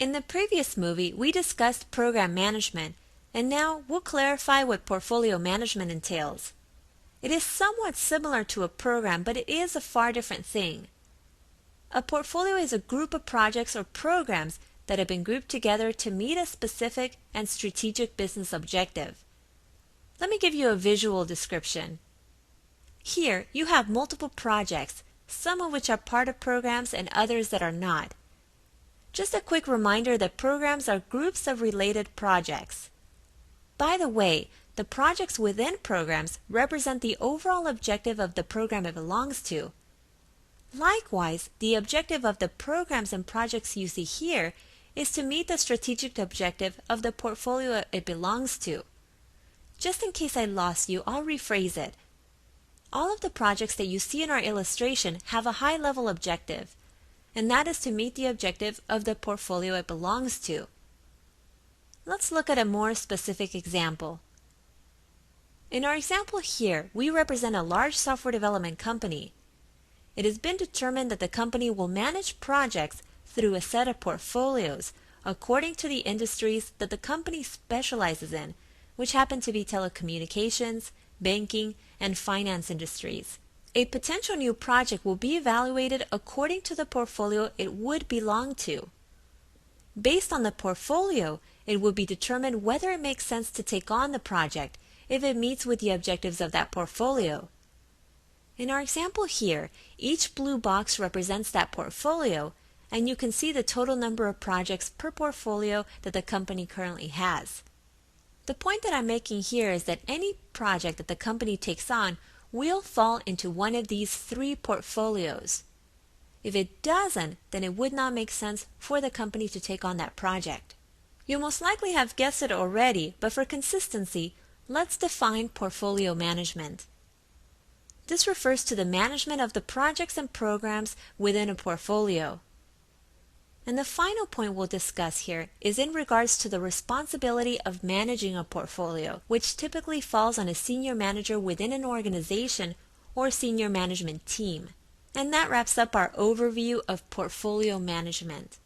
In the previous movie, we discussed program management, and now we'll clarify what portfolio management entails. It is somewhat similar to a program, but it is a far different thing. A portfolio is a group of projects or programs that have been grouped together to meet a specific and strategic business objective. Let me give you a visual description. Here, you have multiple projects, some of which are part of programs and others that are not. Just a quick reminder that programs are groups of related projects. By the way, the projects within programs represent the overall objective of the program it belongs to. Likewise, the objective of the programs and projects you see here is to meet the strategic objective of the portfolio it belongs to. Just in case I lost you, I'll rephrase it. All of the projects that you see in our illustration have a high-level objective, and that is to meet the objective of the portfolio it belongs to. Let's look at a more specific example. In our example here, we represent a large software development company. It has been determined that the company will manage projects through a set of portfolios according to the industries that the company specializes in, which happen to be telecommunications, banking, and finance industries. A potential new project will be evaluated according to the portfolio it would belong to. Based on the portfolio, it would be determined whether it makes sense to take on the project if it meets with the objectives of that portfolio. In our example here, each blue box represents that portfolio, and you can see the total number of projects per portfolio that the company currently has. The point that I'm making here is that any project that the company takes on will fall into one of these three portfolios. If it doesn't, then it would not make sense for the company to take on that project. You most likely have guessed it already, but for consistency, let's define portfolio management. This refers to the management of the projects and programs within a portfolio. And the final point we'll discuss here is in regards to the responsibility of managing a portfolio, which typically falls on a senior manager within an organization or senior management team. And that wraps up our overview of portfolio management.